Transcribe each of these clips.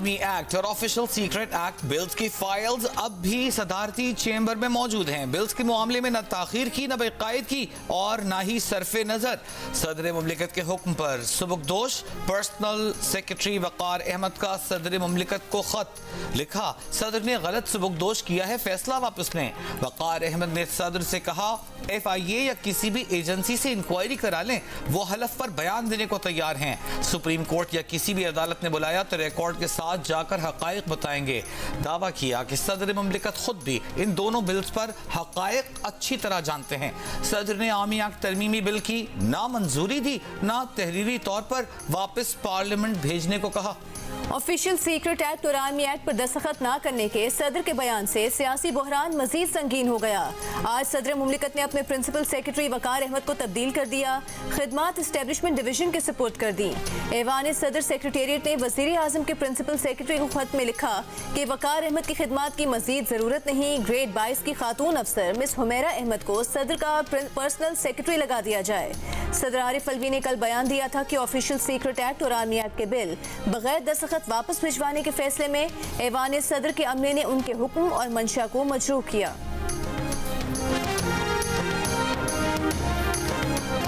Army act और official secret act bills की files अब भी सदारती चेंबर में मौजूद हैं। बिल्स के मामले में न ताखीर की, न बेकायद की और न ही सरफे नजर सदर मुमलिकत के हुक्म पर सुबुकदोश पर्सनल सेक्रेटरी वकार अहमद का सदर मुमलिकत को खत लिखा। सदर ने गलत सुबुकदोश किया है, फैसला वापस लें। वकार अहमद ने सदर से कहा FIA या किसी भी एजेंसी से इंक्वायरी करा लें, वो हलफ पर बयान देने को तैयार हैं। सुप्रीम कोर्ट या किसी भी अदालत ने बुलाया तो रिकॉर्ड के साथ जाकर हकायक बताएंगे। दावा किया कि सदर मुमलिकत खुद भी इन दोनों बिल्स पर हकायक अच्छी तरह जानते हैं। सदर ने आर्मी एक्ट तरमीमी बिल की ना मंजूरी दी, ना तहरीरी तौर पर वापस पार्लियामेंट भेजने को कहा। ऑफिशियल सीक्रेट एक्ट और आर्मी एक्ट पर दस्तखत न करने के सदर के बयान से सियासी बहरान मजीद संगीन हो गया। आज सदर मुमलिकत ने अपने प्रिंसिपल सेक्रेटरी वकार अहमद को तब्दील कर दिया, खिदमात एस्टेब्लिशमेंट डिवीजन के सपोर्ट कर दी। ऐवान सदर सेक्रेटेरिएट ने वजीर आजम के प्रिंसिपल सेक्रेटरी को खत में लिखा कि वकार अहमद की खिदमात की मजीद जरूरत नहीं। ग्रेड 22 की खातून अफसर मिस हुमैरा अहमद को सदर का पर्सनल सेक्रेटरी लगा दिया जाए। सदर आरिफ अलवी ने कल बयान दिया था कि ऑफिशियल सीक्रेट एक्ट और आर्मी एक्ट के बिल बगैर दस्तखत वापस भिजवाने के फैसले में ऐवान सदर के अमले ने उनके हुक्म और मंशा को मजरूह किया।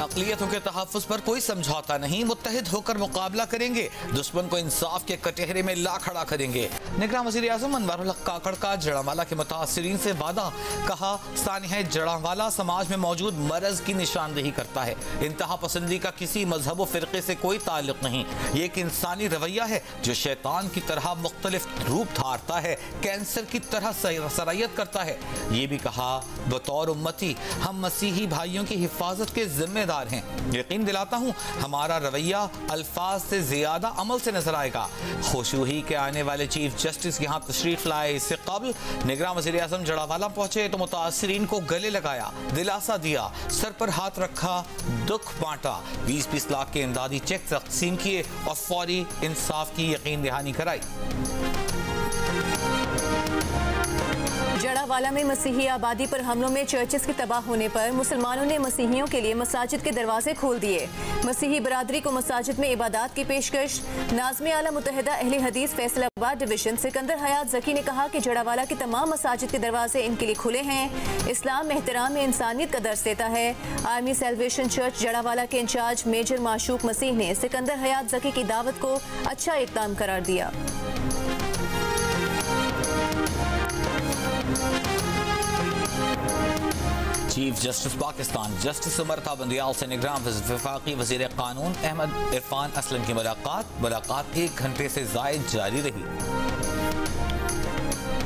अक़लियतों के तहफ़्फ़ुज़ पर कोई समझौता नहीं, मुत्तहिद होकर मुकाबला करेंगे, दुश्मन को इंसाफ के कटहरे में ला खड़ा करेंगे। निगरान वज़ीर आज़म अनवरुल हक काकड़ का जड़ांवाला के मुतासिरीन से वादा, कहा सानिया जड़ांवाला समाज में मौजूद मरज की निशानदेही करता है। इंतहा पसंदी का किसी मजहब व फ़िरक़े से कोई ताल्लुक़ नहीं, ये एक इंसानी रवैया है जो शैतान की तरह मुख्तलिफ रूप धारता है, कैंसर की तरह सरायत करता है। ये भी कहा बतौर उम्मती हम मसीही भाइयों की हिफाजत के जिम्मेदार हैं। यकीन दिलाता हूँ हमारा रवैया अल्फाज से ज्यादा अमल से नजर आएगा। खुशूही के आने वाले चीफ जस्टिस यहाँ तशरीफ लाए, इससे कबल निगरान वज़ीर आज़म जड़ांवाला पहुंचे तो मुतासिरीन को गले लगाया, दिलासा दिया, सर पर हाथ रखा, दुख बांटा, 20-20 लाख के इमदादी चेक तकसीम किए और फौरी इंसाफ की यकीन दहानी कराई। जड़ांवाला में मसीही आबादी पर हमलों में चर्चेस के तबाह होने पर मुसलमानों ने मसीहियों के लिए मसाजिद के दरवाजे खोल दिए। मसीही बरादरी को मसाजिद में इबादत की पेशकश। नाज़िम आला मुत्तहिदा अहले हदीस फैसलाबाद डिवीजन सिकंदर हयात ज़की ने कहा कि जड़ांवाला की तमाम मसाजिद के दरवाजे इनके लिए खुले हैं। इस्लाम एहतराम में इंसानियत का दर्स देता है। आर्मी सैल्वेशन चर्च जड़ांवाला के इंचार्ज मेजर माशूक मसीह ने सिकंदर हयात ज़की की दावत को अच्छा इक़दाम करार दिया। Chief justice Pakistan justice Umar था बंदियाल से निगरान वफाकी वज़ीर कानून अहमद इरफान असलम की मुलाकात 1 घंटे से ज़ायद जारी रही।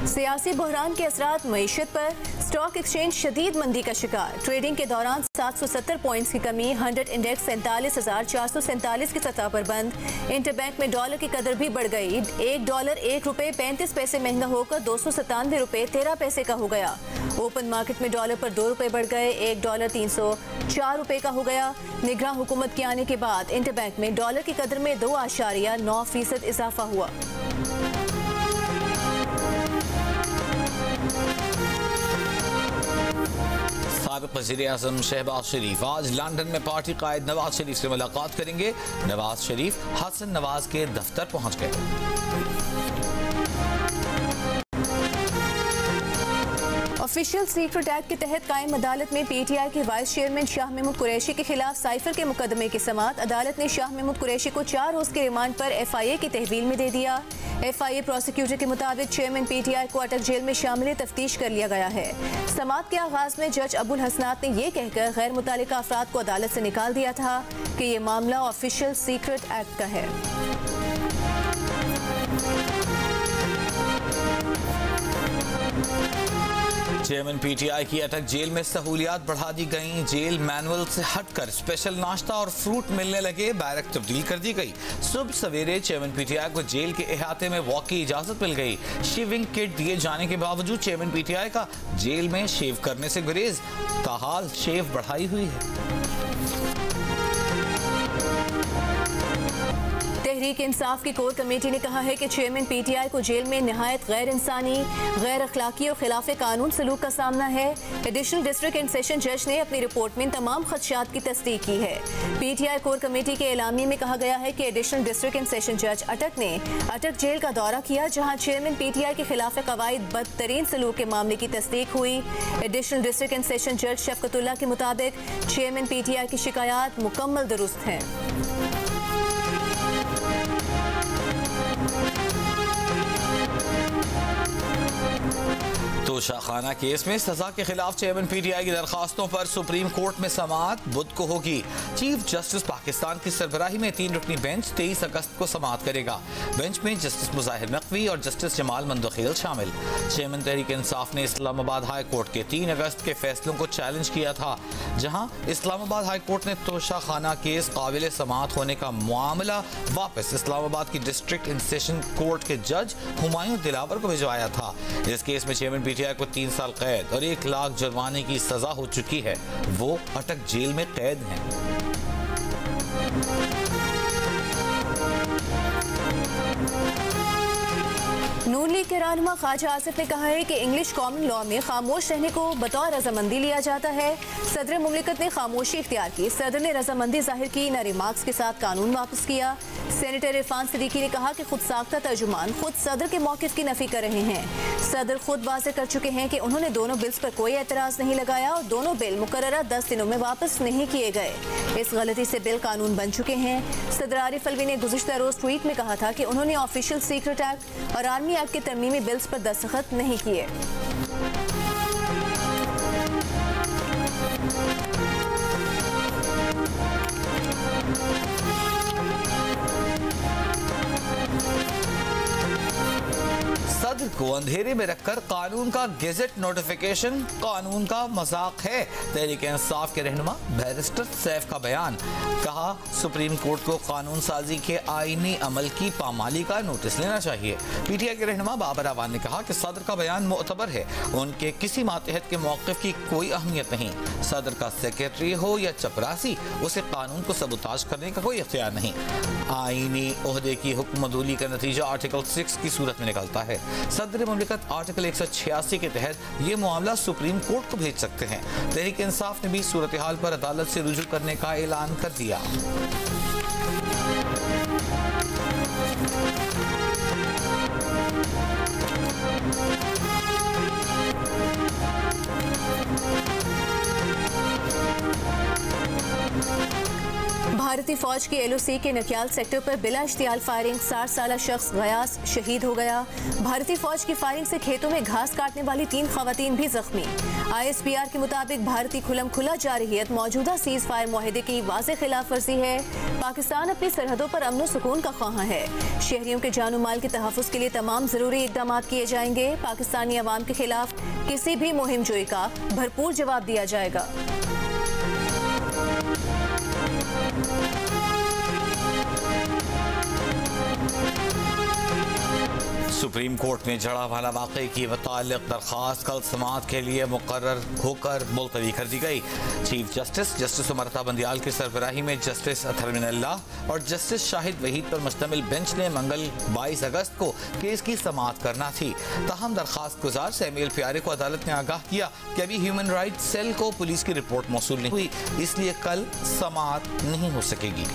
सियासी बहरान के असरात मईशत पर। स्टॉक एक्सचेंज शदीद मंदी का शिकार। ट्रेडिंग के दौरान 770 पॉइंट्स की कमी। 100 इंडेक्स 47,447 की सतह पर बंद। इंटरबैंक में डॉलर की कदर भी बढ़ गई। $1 ₹1.35 महंगा होकर 297 रुपये 13 पैसे का हो गया। ओपन मार्केट में डॉलर पर 2 रुपये बढ़ गए, $1 304 रुपये का हो गया। निगरान हुकूमत के आने के बाद इंटरबैंक में डॉलर की कदर में 2.9% इजाफा हुआ। साबिक़ वज़ीर आज़म शहबाज शरीफ आज लंदन में पार्टी कायद नवाज शरीफ से मुलाकात करेंगे। नवाज शरीफ हसन नवाज के दफ्तर पहुंच गए। ऑफिशियल सीक्रेट एक्ट के तहत कायम अदालत में PTI के वाइस चेयरमैन शाह महमूद कुरैशी के खिलाफ साइफर के मुकदमे की समाअत। अदालत ने शाह महमूद कुरैशी को 4 रोज के रिमांड पर FIA की तहवील में दे दिया। FIA प्रोसिक्यूटर के मुताबिक चेयरमैन PTI को अटक जेल में शामिल तफ्तीश कर लिया गया है। समाअत के आगाज में जज अबुल हसनात ने यह कहकर गैर मुतालिका अफराद को अदालत से निकाल दिया था कि ये मामला ऑफिशियल सीक्रेट एक्ट का है। चेयरमैन PTI की अटक जेल में सहूलियात बढ़ा दी गई। जेल मैनुअल से हटकर स्पेशल नाश्ता और फ्रूट मिलने लगे, बैरक तब्दील कर दी गई। सुबह सवेरे चेयरमैन PTI को जेल के अहाते में वॉक की इजाजत मिल गई। शेविंग किट दिए जाने के बावजूद चेयरमैन PTI का जेल में शेव करने से गुरेज, ताहाल शेव बढ़ाई हुई है। तहरीक इंसाफ की कोर कमेटी ने कहा है कि चेयरमैन पीटीआई को जेल में निहायत गैर इंसानी, गैर अखलाकी और खिलाफ कानून सलूक का सामना है। एडिशनल डिस्ट्रिक्ट एंड सेशन जज ने अपनी रिपोर्ट में तमाम खदशात की तस्दीक की है। पीटीआई कोर कमेटी के एलामिये में कहा गया है कि एडिशनल डिस्ट्रिक्ट एंड सेशन जज अटक ने अटक जेल का दौरा किया, जहां चेयरमैन पीटीआई के खिलाफ कवायद बदतरीन सलूक के मामले की तस्दीक हुई। एडिशनल डिस्ट्रिक्ट एंड सेशन जज शफकतुल्लाह के मुताबिक चेयरमैन पीटीआई की शिकायत मुकम्मल दुरुस्त है। तोशाखाना केस में सजा के खिलाफ चेयरमैन पीटीआई की दरखास्तों पर सुप्रीम कोर्ट में समाअत बुध को होगी। चीफ जस्टिस पाकिस्तान की सरबराही में 3 रुकनी बेंच 23 अगस्त को समाअत करेगा। बेंच में जस्टिस मुजाहिर नकवी और जस्टिस जमाल मंदोखेल शामिल। चेयरमैन तहरीक इंसाफ ने इस्लामाबाद हाई कोर्ट के 3 अगस्त के फैसलों को चैलेंज किया था, जहां इस्लामाबाद हाई कोर्ट ने तोशाखाना केस काबिल समाअत होने का मामला वापस इस्लामाबाद की डिस्ट्रिक्ट एंड सेशन कोर्ट के जज हुमायूं दिलावर को भिजवाया था। इस केस में चेयरमैन पीटीआई को 3 साल कैद और 1 लाख जुर्माने की सजा हो चुकी है। वो अटक जेल में कैद हैं। नून लीग के रहनुमा ख्वाजा आसिफ ने कहा है कि इंग्लिश कॉमन लॉ में खामोश रहने को बतौर रजामंदी लिया जाता है। सदर मुमलिकत ने खामोशी इख्तियार की। सदर ने रजामंदी जाहिर की, न रिमार्क्स के साथ कानून वापस किया। सेनेटर इरफान सिद्दीकी ने कहा कि खुद साख्ता तर्जुमान खुद सदर के मौक़िफ़ की नफी कर रहे हैं। सदर खुद वाज़ेह कर चुके हैं कि उन्होंने दोनों बिल्स पर कोई एतराज़ नहीं लगाया और दोनों बिल मुकर्ररा 10 दिनों में वापस नहीं किए गए। इस गलती से बिल कानून बन चुके हैं। सदर आरिफ अलवी ने गुज़िश्ता रोज़ ट्वीट में कहा था कि उन्होंने ऑफिशियल सीक्रेट एक्ट और आर्मी एक्ट के तरमीमी बिल्स पर दस्तखत नहीं किए। सदर को अंधेरे में रखकर कानून का गेजेट नोटिफिकेशन कानून का मजाक है। तहरीक इंसाफ के रहनुमा बैरिस्टर सैफ का बयान। कहा, सुप्रीम कोर्ट को कानून साजी के आईनी अमल की पामाली का नोटिस लेना चाहिए। पीटीआई के रहनुमा बाबर अवान ने कहा कि सदर का बयान मोतबर है, उनके किसी मातहत के मौक़िफ़ की कोई अहमियत नहीं। सदर का सेक्रेटरी हो या चपरासी, उसे कानून को सबूताज करने का कोई इख्तियार नहीं। आईनी ओहदे की हुक्मदूली का नतीजा आर्टिकल 6 की सूरत में निकलता है। सदर मुमलिकत आर्टिकल 186 के तहत ये मामला सुप्रीम कोर्ट को भेज सकते हैं। तहरीक इंसाफ ने भी सूरत हाल पर अदालत से रुजू करने का ऐलान कर दिया। भारतीय फौज की एलओसी के नकियाल सेक्टर पर बिला इश्तियाल फायरिंग 60 साला शख्स गयास शहीद हो गया। भारतीय फौज की फायरिंग से खेतों में घास काटने वाली 3 खवातीन भी जख्मी। ISPR के मुताबिक भारतीय खुलम खुला जारहियत मौजूदा सीज फायर मुआहदे की वाज़ेह खिलाफ वर्जी है। पाकिस्तान अपनी सरहदों पर अमन सुकून का ख्वाहां है। शहरियों के जानो माल के तहफ़्फ़ुज़ के लिए तमाम ज़रूरी इक़दाम किए जाएंगे। पाकिस्तानी अवाम के खिलाफ किसी भी मुहिम जोई का भरपूर जवाब दिया जाएगा। सुप्रीम कोर्ट में जड़ावाला वाक़े की मुताल्लिक़ दरख्वास्त कल समाअत के लिए मुकर्रर होकर मुलतवी कर दी गई। चीफ जस्टिस उमरता बंदियाल की सरबराही में जस्टिस अतहर मिनल्लाह और जस्टिस शाहिद वहीद पर मुश्तमिल बेंच ने मंगल 22 अगस्त को केस की समाअत करना थी। ताहम दरख्वास्त गुजार सैमुअल प्यारे को अदालत ने आगाह किया कि अभी ह्यूमन राइट्स सेल को पुलिस की रिपोर्ट मौसूल नहीं हुई, इसलिए कल समाअत नहीं हो सकेगी।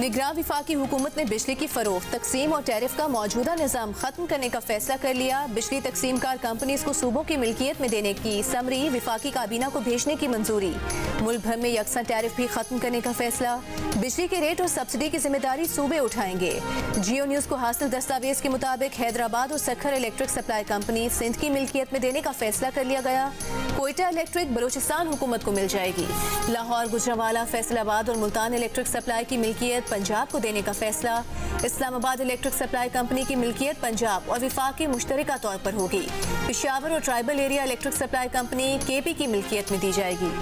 निगरान विफाकी हुकूमत ने बिजली की फरोख्त, तकसीम और टैरिफ का मौजूदा निज़ाम खत्म करने का फैसला कर लिया। बिजली तकसीमकार कंपनीज को सूबों की मिल्कियत में देने की समरी विफाकी काबीना को भेजने की मंजूरी। मुल्क भर में यकसा टैरिफ भी खत्म करने का फैसला। बिजली के रेट और सब्सिडी की जिम्मेदारी सूबे उठाएंगे। जियो न्यूज को हासिल दस्तावेज के मुताबिक हैदराबाद और Sukkur electric supply company Sindh की मिल्कियत में देने का फैसला कर लिया गया। कोयटा इलेक्ट्रिक बलोचिस्तान हुकूमत को मिल जाएगी। लाहौर, गुजरांवाला, फैसलाबाद और मुल्तान इलेक्ट्रिक सप्लाई की मिल्कियत पंजाब को देने का फैसला। इस्लामाबाद इलेक्ट्रिक सप्लाई कंपनी की मिल्कियत पंजाब और विफाकी मुश्तरका तौर पर होगी। पेशावर और tribal area electric supply company KP की मिल्कियत में दी जाएगी।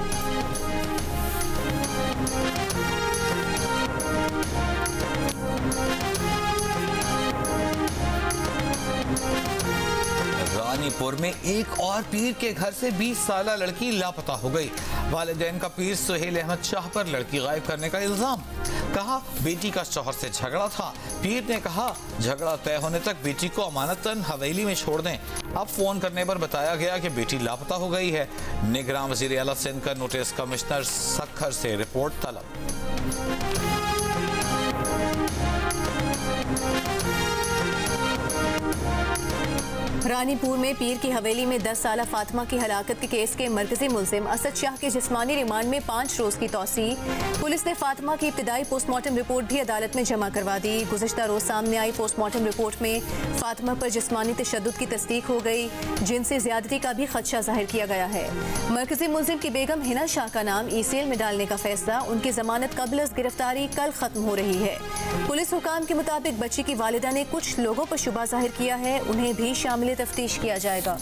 रानीपुर में एक और पीर के घर से 20 साल लड़की लापता हो गई। वालिदैन का पीर सुहेल अहमद शाह पर लड़की गायब करने का इल्जाम। कहा बेटी का शौहर से झगड़ा था। पीर ने कहा झगड़ा तय होने तक बेटी को अमानतन हवेली में छोड़ दें। अब फोन करने पर बताया गया कि बेटी लापता हो गई है। निगरान वज़ीर आला सिंध का नोटिस कमिश्नर सखर से रिपोर्ट तलब। रानीपुर में पीर की हवेली में 10 साला फातिमा की हलाकत के केस के मरकजी मुल्जिम असद शाह के जिस्मानी रिमांड में 5 रोज की तौसी। पुलिस ने फातिमा की इब्तिदाई पोस्टमार्टम रिपोर्ट भी अदालत में जमा करवा दी। गुज़िश्ता रोज सामने आई पोस्टमार्टम रिपोर्ट में फातिमा पर जिस्मानी तशद्दुद की तस्दीक हो गई। जिनसी ज्यादती का भी खदशा जाहिर किया गया है। मरकजी मुल्जिम की बेगम हिना शाह का नाम ECL में डालने का फैसला। उनकी जमानत कबल अज़ गिरफ्तारी कल खत्म हो रही है। पुलिस हुकाम के मुताबिक बच्ची की वालिदा ने कुछ लोगों पर शुबा जाहिर किया है, उन्हें भी शामिल तफ्तीश किया जाएगा।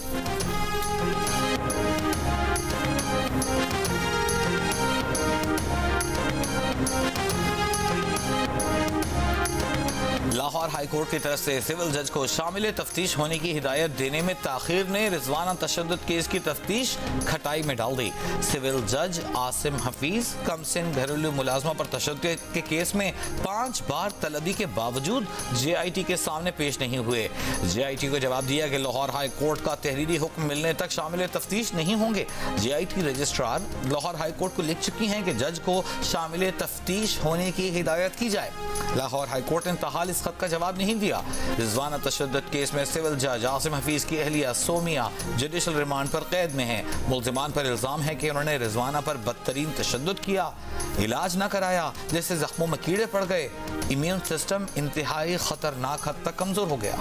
लाहौर हाई कोर्ट की तरफ से सिविल जज को शामिल तफ्तीश होने की हिदायत देने में ताखीर ने रिजवाना तशद्दुद केस की तफ्तीश खटाई में डाल दी। सिविल जज आसिम हफीज कमसिन घरेलू मुलाजमा पर तशद्दुद के केस में 5 बार तलबी के बावजूद JIT के सामने पेश नहीं हुए। JIT को जवाब दिया कि लाहौर हाई कोर्ट का तहरीरी हुक्म मिलने तक शामिल तफ्तीश नहीं होंगे। JIT registrar Lahore high court को लिख चुकी हैं कि जज को शामिल तफ्तीश होने की हिदायत की जाए। लाहौर हाई कोर्ट ने ताहाल इस खत का जवाब नहीं दिया। रिजवाना तशद्दुद केस में सिविल जज आसिम हफीज की अहलिया सोमिया जुडिशल रिमांड पर कैद में है। मुल्जिमान पर इल्जाम है कि उन्होंने रिजवाना पर बदतरीन तशद्दुद किया, इलाज न कराया, जिससे जख्मों में कीड़े पड़ गए। इम्यून सिस्टम इंतहाई खतरनाक हद तक कमजोर हो गया।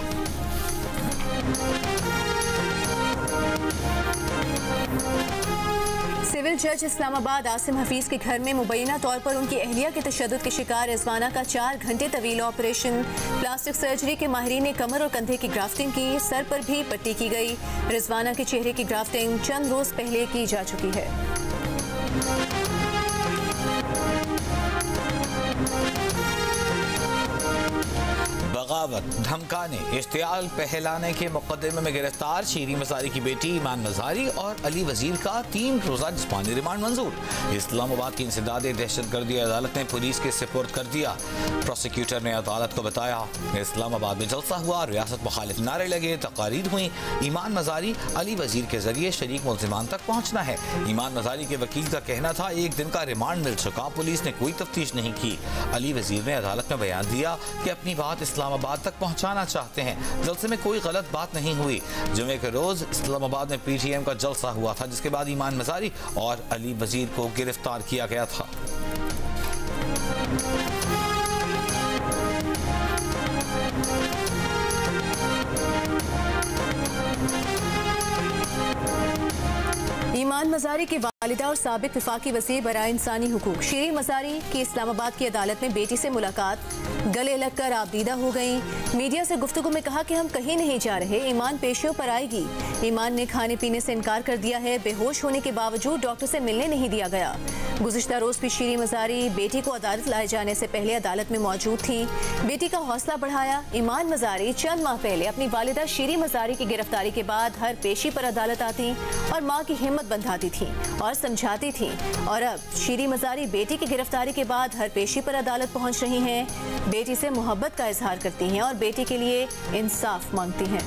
सिविल जज इस्लामाबाद आसिम हफीज के घर में मुबैना तौर पर उनकी अहलिया के तशद्दुद के शिकार रिजवाना का 4 घंटे तवील ऑपरेशन। प्लास्टिक सर्जरी के माहिरीन ने कमर और कंधे की ग्राफ्टिंग की, सर पर भी पट्टी की गई। रिजवाना के चेहरे की ग्राफ्टिंग चंद रोज पहले की जा चुकी है। बगावत, धमकाने, इश्तियाल फैलाने के मुकदमे में गिरफ्तार शीरी मजारी की बेटी ईमान मजारी और अली वजीर का 3 रोजा जिस्मानी रिमांड मंजूर। इस्लामाबाद की इंसदाद दहशतगर्दी अदालत ने पुलिस के सुपुर्द कर दिया। प्रोसिक्यूटर ने अदालत को बताया इस्लामाबाद में जलसा हुआ, रियासत मुखालिफ नारे लगे, तकारीर हुई। ईमान मजारी अली वजीर के जरिए शरीक मुल्जिमान तक पहुँचना है। ईमान मजारी के वकील का कहना था 1 दिन का रिमांड मिल चुका, पुलिस ने कोई तफ्तीश नहीं की। अली वजीर ने अदालत में बयान दिया कि अपनी बात इस्लामाबाद तक पहुंचाना चाहते हैं। जलसे में कोई गलत बात नहीं हुई। जुमे के रोज इस्लामाबाद में PTM का जलसा हुआ था, जिसके बाद ईमान मजारी और अली वजीर को गिरफ्तार किया गया था। ईमान मजारी के वालिदा और साबिक वफाकी वज़ीर बराए इंसानी हुकूक शीरी मजारी की इस्लामाबाद की अदालत में बेटी से मुलाकात, गले लगकर आबदीदा हो गई। मीडिया से गुफ्तगू में कहा कि हम कहीं नहीं जा रहे, ईमान पेशियों पर आएगी। ईमान ने खाने पीने से इनकार कर दिया है। बेहोश होने के बावजूद डॉक्टर से मिलने नहीं दिया गया। गुज़िश्ता रोज भी शीरी मजारी बेटी को अदालत लाए जाने से पहले अदालत में मौजूद थी। बेटी का हौसला बढ़ाया। ईमान मजारी चंद माह पहले अपनी वालिदा शीरी मजारी की गिरफ्तारी के बाद हर पेशी पर अदालत आती और माँ की हिम्मत बंधाती थी और समझाती थी। और अब शीरी मजारी बेटी की गिरफ्तारी के बाद हर पेशी पर अदालत पहुंच रही हैं, बेटी से मोहब्बत का इजहार करती हैं और बेटी के लिए इंसाफ मांगती हैं।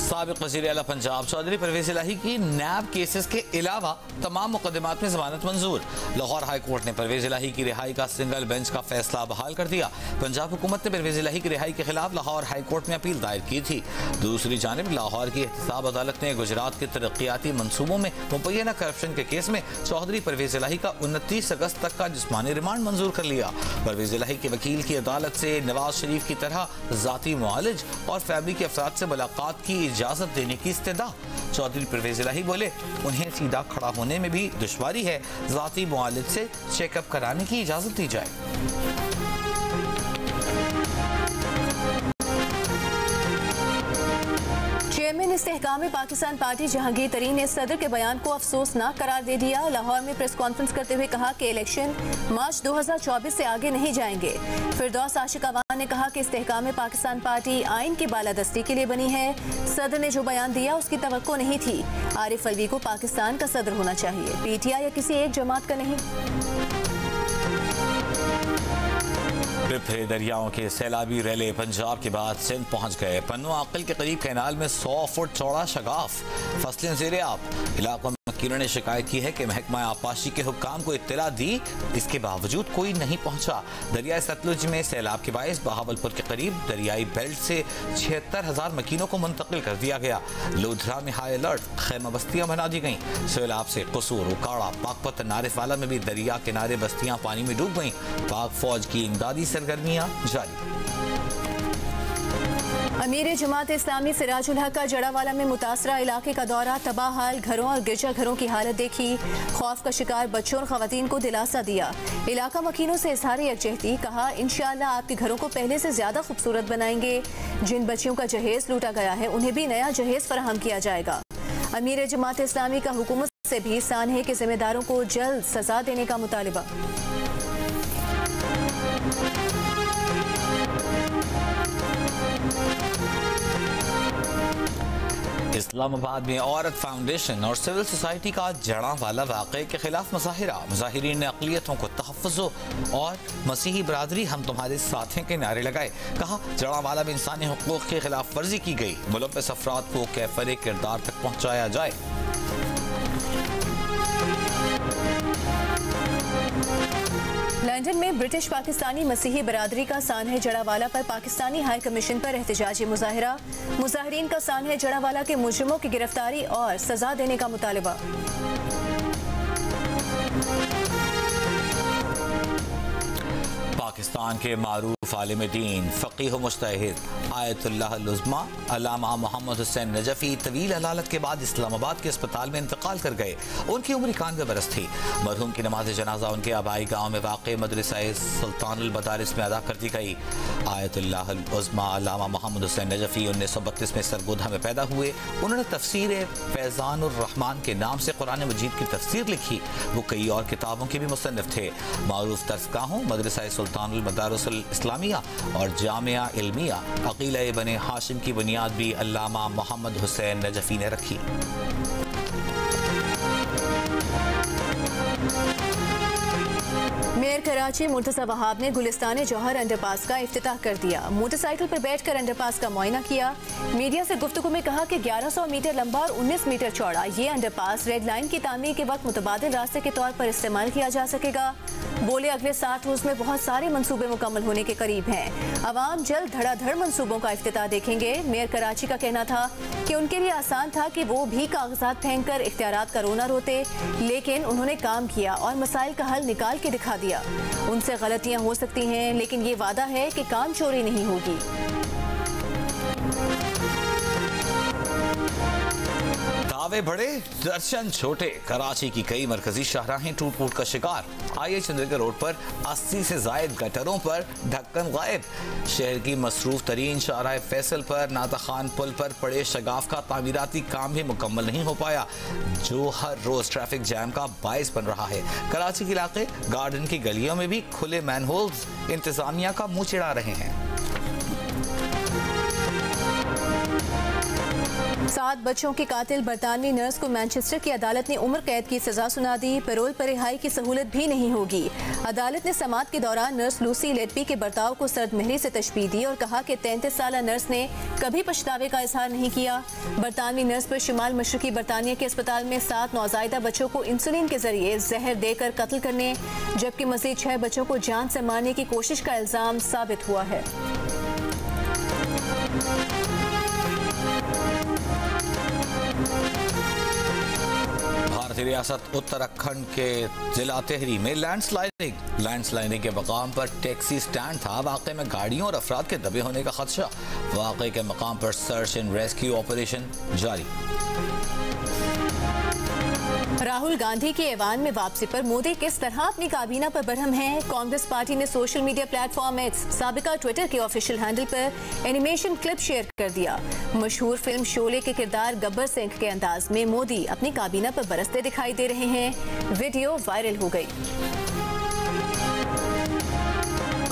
साबिक वज़ीर आला पंजाब चौधरी परवेज इलाही की नैब केसेस के अलावा तमाम मुकदमात में जमानत मंजूर। लाहौर हाई कोर्ट ने परवेज इलाही की रिहाई का सिंगल बेंच का फैसला बहाल कर दिया। पंजाब हुकूमत ने परवेज इलाही की रिहाई के खिलाफ लाहौर हाई कोर्ट में अपील दायर की थी। दूसरी जानिब लाहौर की एहतसाब अदालत ने गुजरात के तरक्याती मनसूबों में मुबैना करप्शन के केस में चौधरी परवेज इलाही का 29 अगस्त तक का जिस्मानी रिमांड मंजूर कर लिया। परवेज इलाही के वकील की अदालत से नवाज शरीफ की तरह जाती मुआलिज और फैमिली के अफराद से मुलाकात की इजाजत देने की इस्तेदा। चौधरी परवेज इलाही बोले उन्हें सीधा खड़ा होने में भी दुश्वारी है, जाती मुआलिज से चेकअप कराने की इजाजत दी जाए। चेयरमैन इस्तेहकाम पाकिस्तान पार्टी जहांगीर तरीन ने सदर के बयान को अफसोसनाक करार दे दिया। लाहौर में प्रेस कॉन्फ्रेंस करते हुए कहा कि इलेक्शन मार्च 2024 से आगे नहीं जाएंगे। फिरदौस आशिक अवान ने कहा कि इस्तेहकाम पाकिस्तान पार्टी आइन की बालादस्ती के लिए बनी है। सदर ने जो बयान दिया उसकी तवक्को नहीं थी। आरिफ अलवी को पाकिस्तान का सदर होना चाहिए, पीटीआई या किसी एक जमात का नहीं। बिफरे दरियाओं के सैलाबी रैले पंजाब के बाद सिंध पहुंच गए। पन्नू आकिल के करीब कैनाल में 100 फुट चौड़ा शगाफ, फसलें ज़ेर-ए-आब। इलाकों में वकीलों ने शिकायत की है कि महकमा आपाशी के हुक्काम को इत्तला दी, इसके बावजूद कोई नहीं पहुंचा। दरियाई सतलुज में सैलाब के बायस बहावलपुर के करीब दरियाई बेल्ट से 76,000 मकीनों को मुंतकिल कर दिया गया। लोधरा में हाई अलर्ट, खैमा बस्तियां बना दी गईं। सैलाब से कसूर, उकाड़ा, पाकपत, नारिफवाला में भी दरिया किनारे बस्तियां पानी में डूब गईं। पाक फौज की इमदादी सरगर्मियां जारी। अमीर जमात इस्लामी सिराजुल हक का जड़ावाला में मुतासरा इलाके का दौरा, तबाह हाल घरों और गिरजाघरों की हालत देखी। खौफ का शिकार बच्चों और खवातीन को दिलासा दिया। इलाका मकीनों से इजहार यकजहती, कहा इंशाअल्लाह आपके घरों को पहले से ज्यादा खूबसूरत बनाएंगे। जिन बच्चियों का जहेज लूटा गया है उन्हें भी नया जहेज फराहम किया जाएगा। अमीर जमात इस्लामी का हुकूमत से भी सानहे के जिम्मेदारों को जल्द सजा देने का मुतालिबा। इस्लामाबाद में औरत फाउंडेशन और सिविल सोसाइटी का जड़ावाला वाक़े के खिलाफ मुजाहिरा। मुजाहिरीन ने अक़लियतों को तहफ़्फ़ुज़ और मसीही बरादरी हम तुम्हारे साथ हैं के नारे लगाए। कहा जड़ावाला में इंसानी हुकूक़ की खिलाफ वर्जी की गई, मुलव्वस अफराद को कैफ़र किरदार तक पहुँचाया जाए। लंदन में ब्रिटिश पाकिस्तानी मसीही बरादरी का सानहे जड़ावाला पर पाकिस्तानी हाई कमीशन पर एहतजाजी मुजाहिरा। मुजाहिरीन का सानहे जड़ावाला के मुजरिमों की गिरफ्तारी और सजा देने का मुतालिबा। पाकिस्तान के मारूफ आलिम दीन, फ़क़ीह मुज्तहिद आयतुल्लाह उज़्मा अल्लामा मोहम्मद हुसैन नजफ़ी तवील अदालत के बाद इस्लामाबाद के अस्पताल में इंतकाल कर गए। उनकी उम्र 91 बरस थी। मरहूम की नमाज जनाजा उनके आबाई गाँव में वाक़ मदरसा सुल्तानुल मदारिस में अदा कर दी गई। आयतुल्लाह उज़्मा अल्लामा मोहम्मद हुसैन नजफ़ी 1932 में सरगोधा में पैदा हुए। उन्होंने तफसीर फैज़ानुर रहमान के नाम से कुरान मजीद की तफसीर लिखी। वो कई और किताबों के भी मुसन्निफ थे। मारूफ दरसगाहों मदरसा सुल्तानुल मदारिसुल इस्लामिया और जामिया इल्मिया अक़ीला बने हाशिम की बुनियाद भी अल्लामा मोहम्मद हुसैन नजफ़ी ने रखी। मेयर कराची मुर्तज़ा वहाब ने गुलिस्तान जौहर अंडरपास का इफ्तिताह कर दिया। मोटरसाइकिल पर बैठकर अंडरपास का मुआयना किया। मीडिया से गुफ्तगू में कहा कि 1100 मीटर लंबा और 19 मीटर चौड़ा ये अंडरपास रेड लाइन की तामीर के वक्त मुतबादिल रास्ते के तौर पर इस्तेमाल किया जा सकेगा। बोले अगले 60 रोज में बहुत सारे मंसूबे मुकम्मल होने के करीब हैं। अवाम जल्द धड़ाधड़ मंसूबों का इफ्तिताह देखेंगे। मेयर कराची का कहना था कि उनके लिए आसान था कि वो भी कागजात फेंक कर इख्तियारात का रोना रोते, लेकिन उन्होंने काम किया और मसाइल का हल निकाल के दिखा दिया। उनसे गलतियां हो सकती हैं, लेकिन ये वादा है कि काम चोरी नहीं होगी। दावे बड़े, दर्शन छोटे। कराची की कई मरकजी शाहराहें टूट फूट का शिकार। आइए चंद्रिका रोड पर 80 से जायद गटरों पर ढक्कन गायब। शहर की मसरूफ तरीन शाहराह फैसल पर नाता खान पुल पर पड़े शगाफ का तामीराती काम भी मुकम्मल नहीं हो पाया, जो हर रोज ट्रैफिक जैम का बायस बन रहा है। कराची के इलाके गार्डन की गलियों में भी खुले मैनहोल्स इंतजामिया का मुंह चिढ़ा रहे हैं। 7 बच्चों की कातिल बरतानवी नर्स को मैनचेस्टर की अदालत ने उम्र कैद की सजा सुना दी। पैरोल पर रिहाई की सहूलत भी नहीं होगी। अदालत ने समात के दौरान नर्स लूसी लेटपी के बर्ताव को सर्द महरी से तशबीह दी और कहा कि 33 साला नर्स ने कभी पछतावे का इजहार नहीं किया। बरतानवी नर्स पर शुमाल मशरकी बरतानिया के अस्पताल में 7 नौज़ायदा बच्चों को इंसुलिन के जरिए जहर देकर कत्ल करने, जबकि मजीद 6 बच्चों को जान से मारने की कोशिश का इल्जाम साबित हुआ है। भारतीय रियासत उत्तराखंड के जिला तेहरी में लैंडस्लाइडिंग के मकाम पर टैक्सी स्टैंड था। वाक़े में गाड़ियों और अफराद के दबे होने का खदशा। वाक़े के मकाम पर सर्च एंड रेस्क्यू ऑपरेशन जारी। राहुल गांधी की ऐवान में वापसी पर मोदी किस तरह अपनी काबीना पर बरहम हैं? कांग्रेस पार्टी ने सोशल मीडिया प्लेटफॉर्म एक्स साबिका ट्विटर के ऑफिशियल हैंडल पर एनिमेशन क्लिप शेयर कर दिया। मशहूर फिल्म शोले के किरदार गब्बर सिंह के अंदाज में मोदी अपनी काबीना पर बरसते दिखाई दे रहे हैं। वीडियो वायरल हो गई।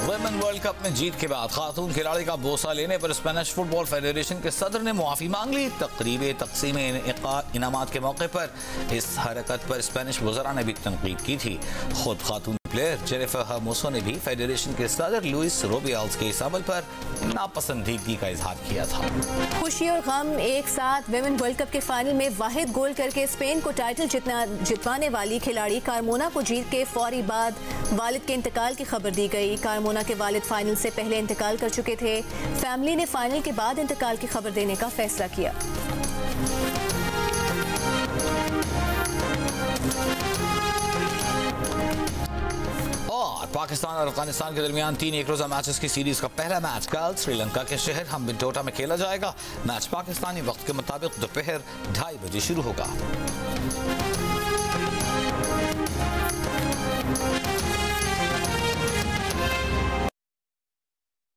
वुमेन वर्ल्ड कप में जीत के बाद खातून खिलाड़ी का बोसा लेने पर स्पेनिश फुटबॉल फेडरेशन के सदर ने मुआफी मांग ली। तकरीब तकसीम इनामात के मौके पर इस हरकत पर स्पेनिश वज़रा ने भी तनकीद की थी। खुद खातून प्लेयर जेनिफर हर्मोसो ने भी फेडरेशन के सदर लुइस रुबियाल्स के इस अमल पर नापसंदीदगी का इजहार किया था। खुशी और गम एक साथ विमेन वर्ल्ड कप के फाइनल में वाहिद गोल करके स्पेन को टाइटल जितवाने वाली खिलाड़ी कारमोना को जीत के फौरी बाद वालिद के इंतकाल की खबर दी गई। कारमोना के वालिद फाइनल से पहले इंतकाल कर चुके थे। फैमिली ने फाइनल के बाद इंतकाल की खबर देने का फैसला किया। और पाकिस्तान और अफगानिस्तान के दरमियान 3 एक रोजा मैचेस की सीरीज का पहला मैच कल श्रीलंका के शहर हम्बनटोटा में खेला जाएगा। मैच पाकिस्तानी वक्त के मुताबिक दोपहर 2:30 बजे शुरू होगा।